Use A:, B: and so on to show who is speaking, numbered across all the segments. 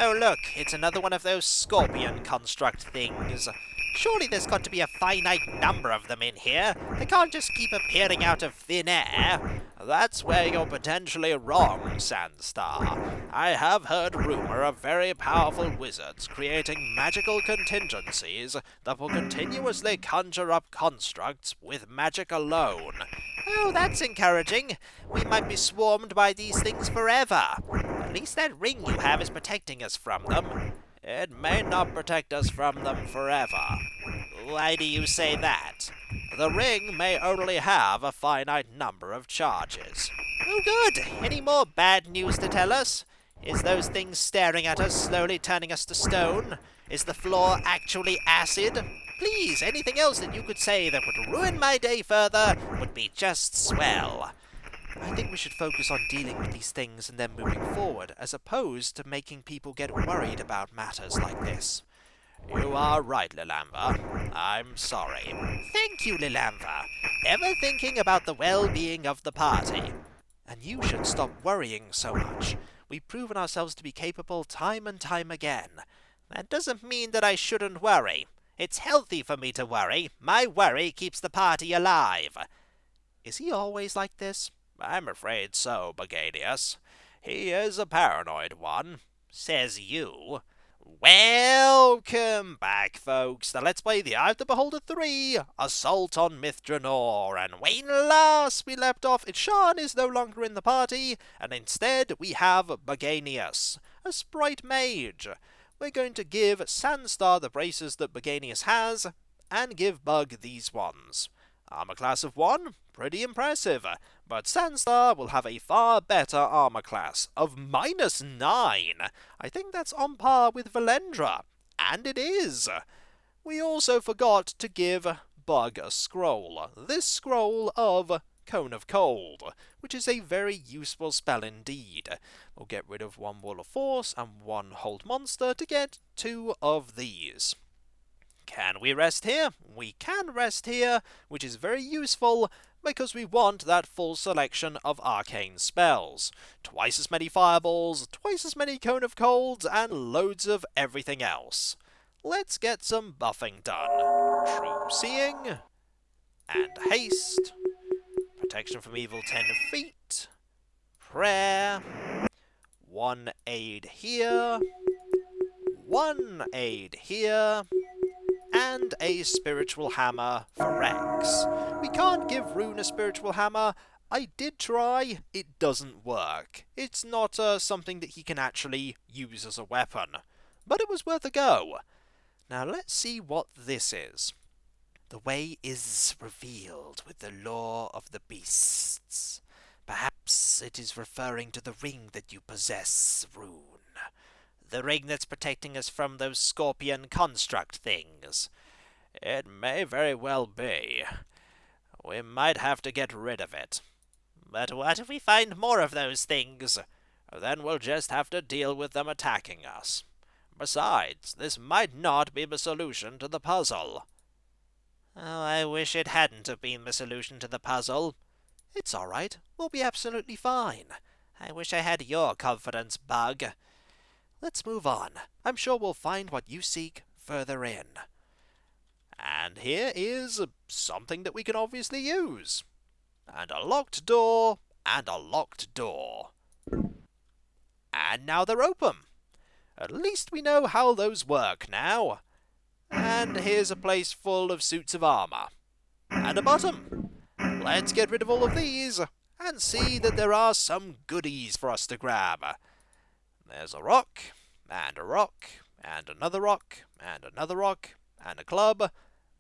A: Oh look, it's another one of those scorpion construct things. Surely there's got to be a finite number of them in here. They can't just keep appearing out of thin air. That's where you're potentially wrong, Sandstar. I have heard rumor of very powerful wizards creating magical contingencies that will continuously conjure up constructs with magic alone. Oh, that's encouraging. We might be swarmed by these things forever. At least that ring you have is protecting us from them. It may not protect us from them forever. Why do you say that? The ring may only have a finite number of charges. Oh good! Any more bad news to tell us? Is those things staring at us slowly turning us to stone? Is the floor actually acid? Please, anything else that you could say that would ruin my day further would be just swell. I think we should focus on dealing with these things and then moving forward, as opposed to making people get worried about matters like this. You are right, Lilamva. I'm sorry. Thank you, Lilamva. Ever thinking about the well-being of the party. And you should stop worrying so much. We've proven ourselves to be capable time and time again. That doesn't mean that I shouldn't worry. It's healthy for me to worry. My worry keeps the party alive. Is he always like this? I'm afraid so, Buganius. He is a paranoid one, says you. Welcome back, folks. Now let's play the Eye of the Beholder 3, Assault on Mithranor. And when last we left off, Isharn is no longer in the party, and instead we have Buganius, a sprite mage. We're going to give Sandstar the braces that Buganius has, and give Bug these ones. Armor class of 1, pretty impressive, but Sandstar will have a far better armor class of -9. I think that's on par with Valendra, and it is. We also forgot to give Bug a scroll. This scroll of Cone of Cold, which is a very useful spell indeed. We'll get rid of 1 Wall of Force and 1 Hold Monster to get 2 of these. Can we rest here? We can rest here, which is very useful because we want that full selection of arcane spells. Twice as many fireballs, twice as many Cone of Colds, and loads of everything else. Let's get some buffing done. True Seeing, and Haste, Protection from Evil 10 feet, Prayer, 1 aid here, 1 aid here, and a Spiritual Hammer for Rex. We can't give Rune a Spiritual Hammer. I did try. It doesn't work. It's not something that he can actually use as a weapon. But it was worth a go. Now let's see what this is. The way is revealed with the law of the beasts. Perhaps it is referring to the ring that you possess, Rune. The ring that's protecting us from those scorpion construct things. It may very well be. We might have to get rid of it. But what if we find more of those things? Then we'll just have to deal with them attacking us. Besides, this might not be the solution to the puzzle. Oh, I wish it hadn't have been the solution to the puzzle. It's all right. We'll be absolutely fine. I wish I had your confidence, Bug. Let's move on. I'm sure we'll find what you seek further in. And here is something that we can obviously use. And a locked door, and a locked door. And now they're open. At least we know how those work now. And here's a place full of suits of armor. And a bottom. Let's get rid of all of these, and see that there are some goodies for us to grab. There's a rock, and another rock, and another rock, and a club,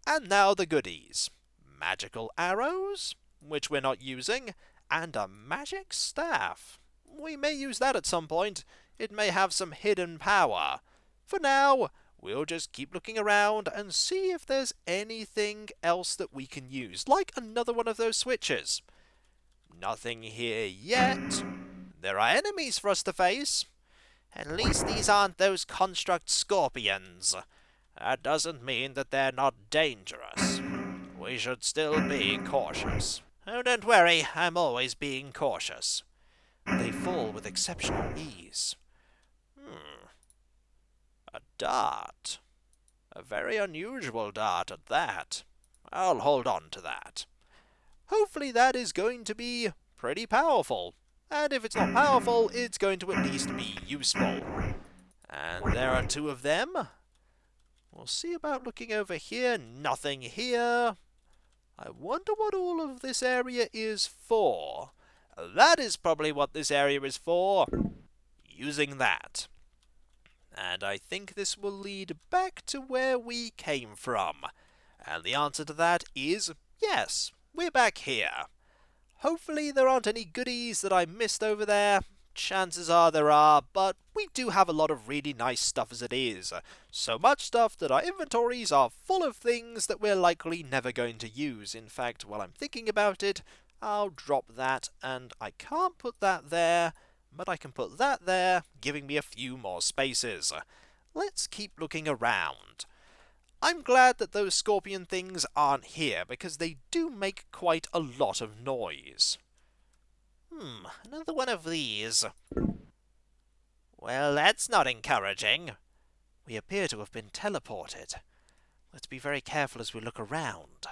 A: and now the goodies. Magical arrows, which we're not using, and a magic staff. We may use that at some point. It may have some hidden power. For now, we'll just keep looking around and see if there's anything else that we can use, like another one of those switches. Nothing here yet. There are enemies for us to face. At least these aren't those construct scorpions. That doesn't mean that they're not dangerous. We should still be cautious. Oh, don't worry, I'm always being cautious. They fall with exceptional ease. dart. A very unusual dart at that. I'll hold on to that. Hopefully that is going to be pretty powerful. And if it's not powerful, it's going to at least be useful. And there are 2 of them. We'll see about looking over here. Nothing here. I wonder what all of this area is for. That is probably what this area is for. Using that. And I think this will lead back to where we came from. And the answer to that is yes, we're back here. Hopefully there aren't any goodies that I missed over there. Chances are there are, but we do have a lot of really nice stuff as it is. So much stuff that our inventories are full of things that we're likely never going to use. In fact, while I'm thinking about it, I'll drop that, and I can't put that there, but I can put that there, giving me a few more spaces. Let's keep looking around. I'm glad that those scorpion things aren't here, because they do make quite a lot of noise. Another one of these. Well, that's not encouraging. We appear to have been teleported. Let's be very careful as we look around.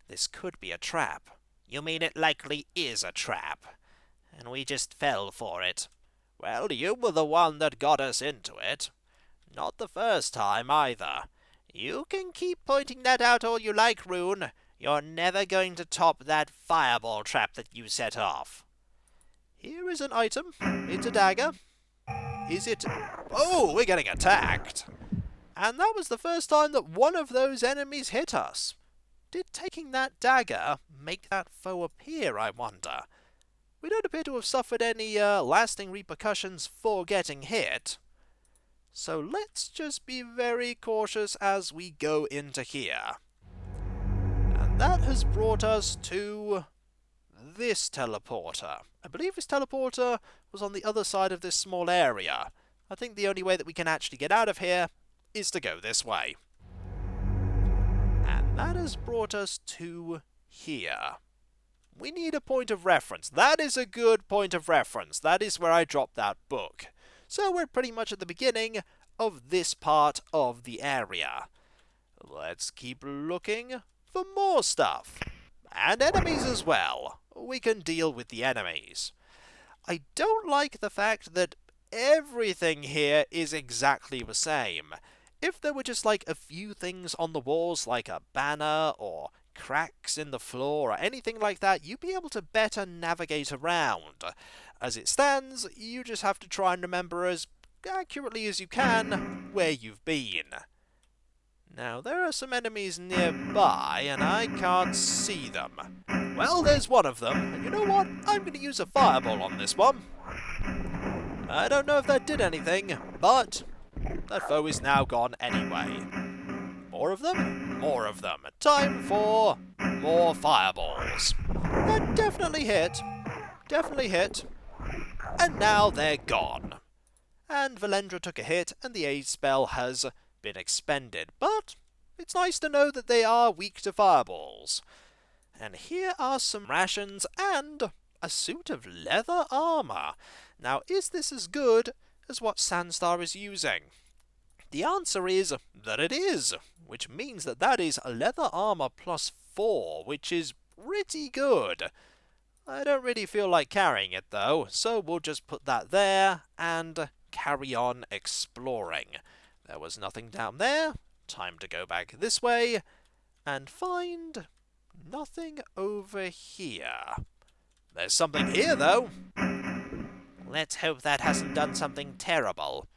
A: This could be a trap. You mean it likely is a trap, and we just fell for it? Well, you were the one that got us into it. Not the first time, either. You can keep pointing that out all you like, Rune. You're never going to top that fireball trap that you set off. Here is an item. It's a dagger. Is it... Oh, we're getting attacked! And that was the first time that one of those enemies hit us. Did taking that dagger make that foe appear, I wonder? We don't appear to have suffered any lasting repercussions for getting hit. So let's just be very cautious as we go into here. And that has brought us to this teleporter. I believe this teleporter was on the other side of this small area. I think the only way that we can actually get out of here is to go this way. And that has brought us to here. We need a point of reference. That is a good point of reference. That is where I dropped that book. So we're pretty much at the beginning of this part of the area. Let's keep looking for more stuff. And enemies as well. We can deal with the enemies. I don't like the fact that everything here is exactly the same. If there were just like a few things on the walls, like a banner or cracks in the floor or anything like that, you'd be able to better navigate around. As it stands, you just have to try and remember as accurately as you can where you've been. Now, there are some enemies nearby, and I can't see them. Well, there's one of them, and you know what? I'm going to use a fireball on this one. I don't know if that did anything, but that foe is now gone anyway. More of them? More of them. Time for more fireballs. That definitely hit. Definitely hit. And now they're gone. And Valendra took a hit, and the aid spell has been expended. But it's nice to know that they are weak to fireballs. And here are some rations and a suit of leather armor. Now, is this as good as what Sandstar is using? The answer is that it is, which means that that is a leather armor +4, which is pretty good. I don't really feel like carrying it though, so we'll just put that there and carry on exploring. There was nothing down there. Time to go back this way and find nothing over here. There's something here though. Let's hope that hasn't done something terrible.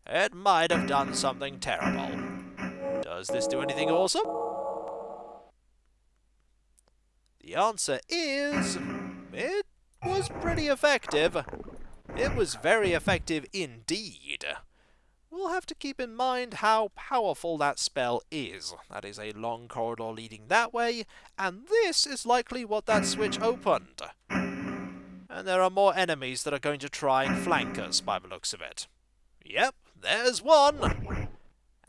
A: It might have done something terrible. Does this do anything awesome? The answer is... it was pretty effective. It was very effective indeed. We'll have to keep in mind how powerful that spell is. That is a long corridor leading that way, and this is likely what that switch opened. And there are more enemies that are going to try and flank us by the looks of it. Yep, there's one!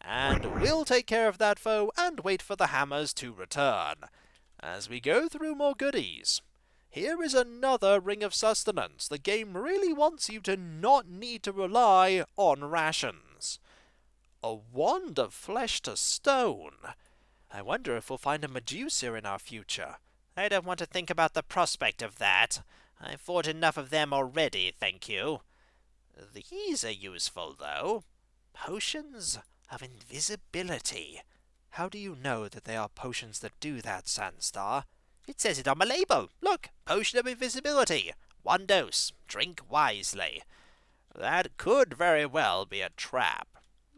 A: And we'll take care of that foe and wait for the hammers to return. As we go through more goodies, here is another Ring of Sustenance. The game really wants you to not need to rely on rations. A wand of flesh to stone. I wonder if we'll find a Medusa in our future. I don't want to think about the prospect of that. I've fought enough of them already, thank you. These are useful, though. Potions of invisibility. How do you know that they are potions that do that, Sandstar? It says it on my label. Look, potion of invisibility. 1 dose. Drink wisely. That could very well be a trap.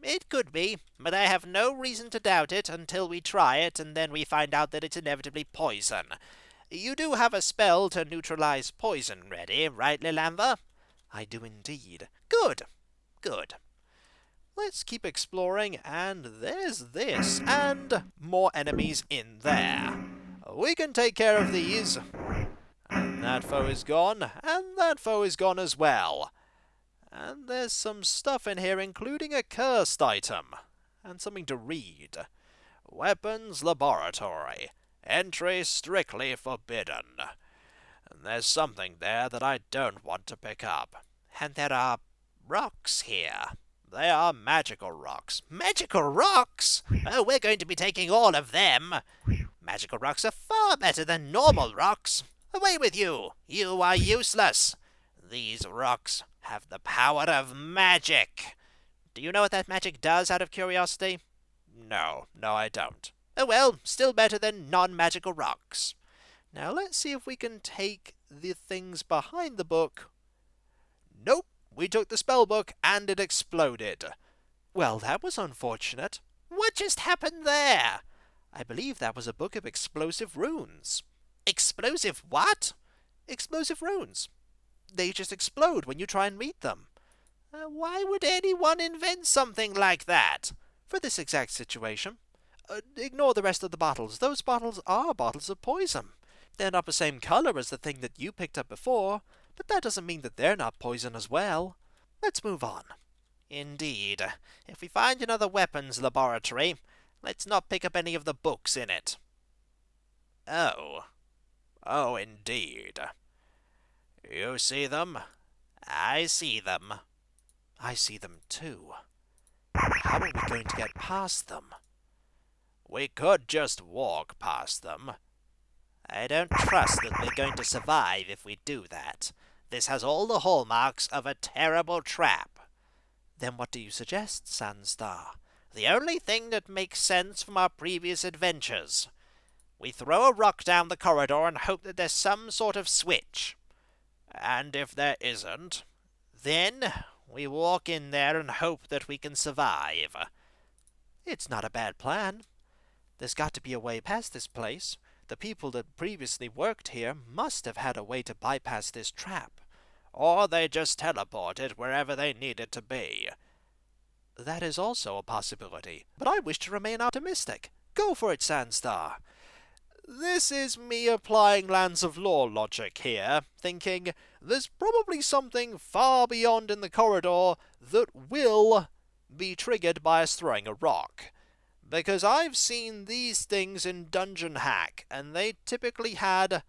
A: It could be, but I have no reason to doubt it until we try it, and then we find out that it's inevitably poison. You do have a spell to neutralize poison ready, right, Lilandra? I do indeed. Good. Good. Let's keep exploring, and there's this, and more enemies in there. We can take care of these. And that foe is gone, and that foe is gone as well. And there's some stuff in here, including a cursed item, and something to read. Weapons Laboratory. Entry strictly forbidden. And there's something there that I don't want to pick up. And there are rocks here. They are magical rocks. Magical rocks? Oh, we're going to be taking all of them. Magical rocks are far better than normal rocks. Away with you! You are useless. These rocks have the power of magic. Do you know what that magic does, out of curiosity? No, I don't. Oh well, still better than non-magical rocks. Now let's see if we can take the things behind the book. Nope, we took the spell book and it exploded. Well, that was unfortunate. What just happened there? I believe that was a book of explosive runes. Explosive what? Explosive runes. They just explode when you try and read them. Why would anyone invent something like that? For this exact situation. Ignore the rest of the bottles. Those bottles are bottles of poison. They're not the same color as the thing that you picked up before, but that doesn't mean that they're not poison as well. Let's move on. Indeed. If we find another weapons laboratory, let's not pick up any of the books in it. Oh. Oh, indeed. You see them? I see them. I see them too. How are we going to get past them? We could just walk past them. I don't trust that we're going to survive if we do that. This has all the hallmarks of a terrible trap. Then what do you suggest, Sandstar? The only thing that makes sense from our previous adventures. We throw a rock down the corridor and hope that there's some sort of switch. And if there isn't, then we walk in there and hope that we can survive. It's not a bad plan. There's got to be a way past this place. The people that previously worked here must have had a way to bypass this trap. Or they just teleported wherever they needed to be. That is also a possibility, but I wish to remain optimistic. Go for it, Sandstar. This is me applying Lands of Lore logic here, thinking there's probably something far beyond in the corridor that will be triggered by us throwing a rock. Because I've seen these things in Dungeon Hack, and they typically had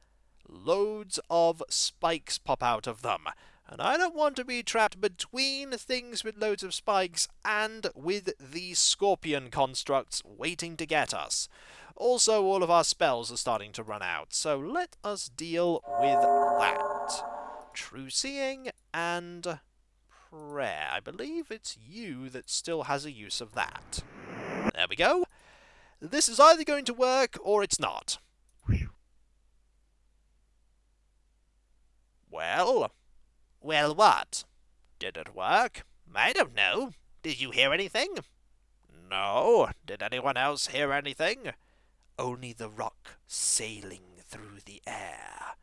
A: loads of spikes pop out of them. And I don't want to be trapped between things with loads of spikes and with these scorpion constructs waiting to get us. Also, all of our spells are starting to run out, so let us deal with that. True Seeing and Prayer. I believe it's you that still has a use of that. There we go. This is either going to work or it's not. Well? Well, what? Did it work? I don't know. Did you hear anything? No. Did anyone else hear anything? Only the rock sailing through the air.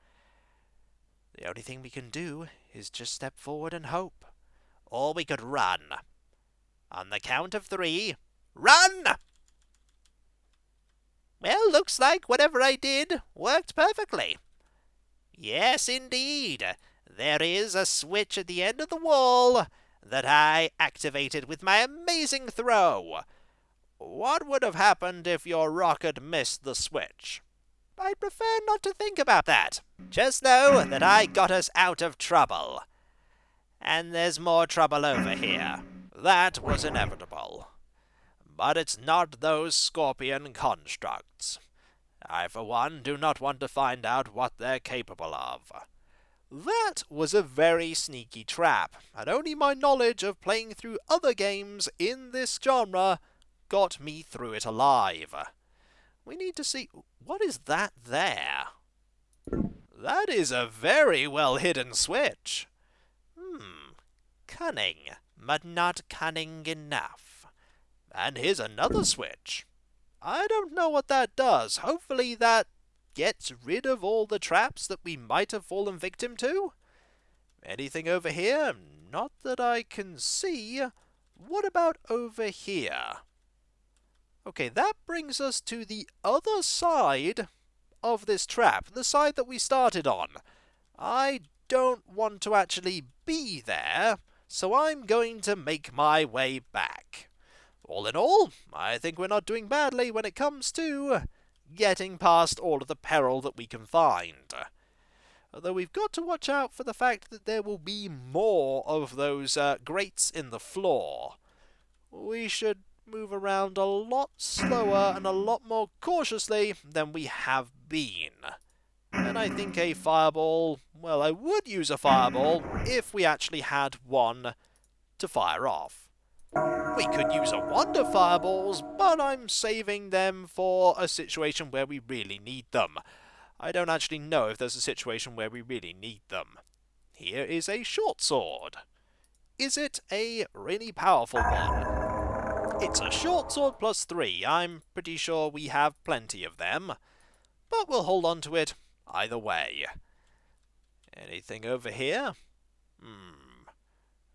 A: The only thing we can do is just step forward and hope. Or we could run. On the count of 3, run! Well, looks like whatever I did worked perfectly. Yes, indeed. There is a switch at the end of the wall that I activated with my amazing throw. What would have happened if your rocket missed the switch? I'd prefer not to think about that. Just know that I got us out of trouble. And there's more trouble over here. That was inevitable. but it's not those scorpion constructs. I, for one, do not want to find out what they're capable of. That was a very sneaky trap, and only my knowledge of playing through other games in this genre got me through it alive. We need to see... what is that there? That is a very well-hidden switch. Cunning, but not cunning enough. And here's another switch. I don't know what that does. Hopefully that gets rid of all the traps that we might have fallen victim to. Anything over here? Not that I can see. What about over here? Okay, that brings us to the other side of this trap, the side that we started on. I don't want to actually be there, so I'm going to make my way back. All in all, I think we're not doing badly when it comes to getting past all of the peril that we can find. Although we've got to watch out for the fact that there will be more of those grates in the floor. We should move around a lot slower and a lot more cautiously than we have been. And I think a fireball... well, I would use a fireball if we actually had one to fire off. We could use a wand of fireballs, but I'm saving them for a situation where we really need them. I don't actually know if there's a situation where we really need them. Here is a short sword. Is it a really powerful one? It's a short sword plus 3. I'm pretty sure we have plenty of them, but we'll hold on to it either way. Anything over here?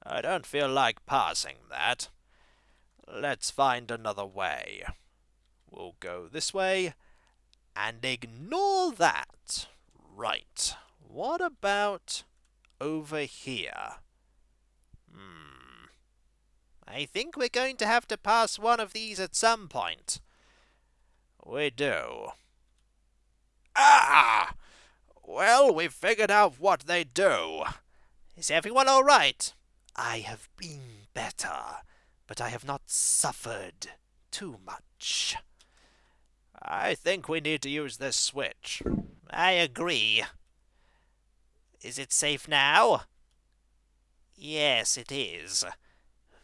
A: I don't feel like passing that. Let's find another way. We'll go this way and ignore that. Right. What about over here? I think we're going to have to pass one of these at some point. We do. Ah! Well, we've figured out what they do. Is everyone all right? I have been better, but I have not suffered too much. I think we need to use this switch. I agree. Is it safe now? Yes, it is.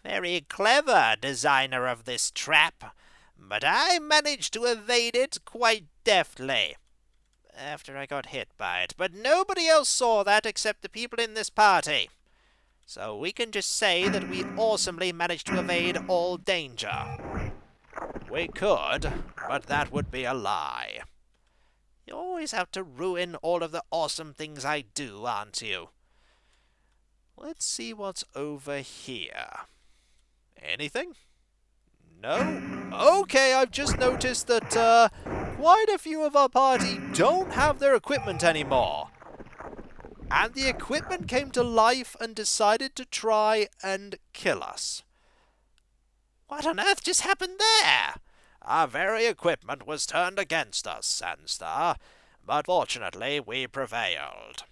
A: Very clever, designer of this trap, but I managed to evade it quite deftly. After I got hit by it, but nobody else saw that except the people in this party. So we can just say that we awesomely managed to evade all danger. We could, but that would be a lie. You always have to ruin all of the awesome things I do, aren't you? Let's see what's over here. Anything? No? Okay, I've just noticed that quite a few of our party don't have their equipment anymore. And the equipment came to life and decided to try and kill us. What on earth just happened there? Our very equipment was turned against us, Sandstar, but fortunately we prevailed.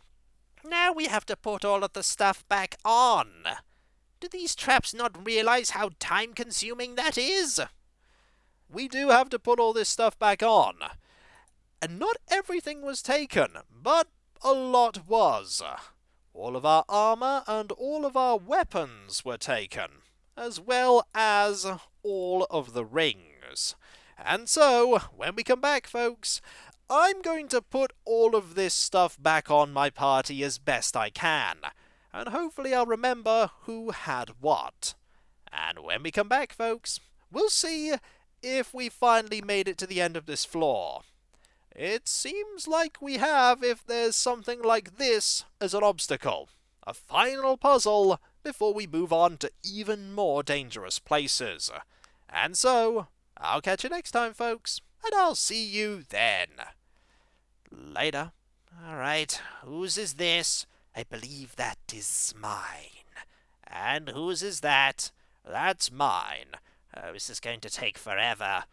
A: Now we have to put all of the stuff back on. Do these traps not realize how time-consuming that is? We do have to put all this stuff back on. And not everything was taken, but a lot was. All of our armor and all of our weapons were taken, as well as all of the rings. And so, when we come back, folks, I'm going to put all of this stuff back on my party as best I can, and hopefully I'll remember who had what. And when we come back, folks, we'll see if we finally made it to the end of this floor. It seems like we have if there's something like this as an obstacle. A final puzzle before we move on to even more dangerous places. And so, I'll catch you next time, folks, and I'll see you then. Later. Alright, whose is this? I believe that is mine. And whose is that? That's mine. Oh, this is going to take forever.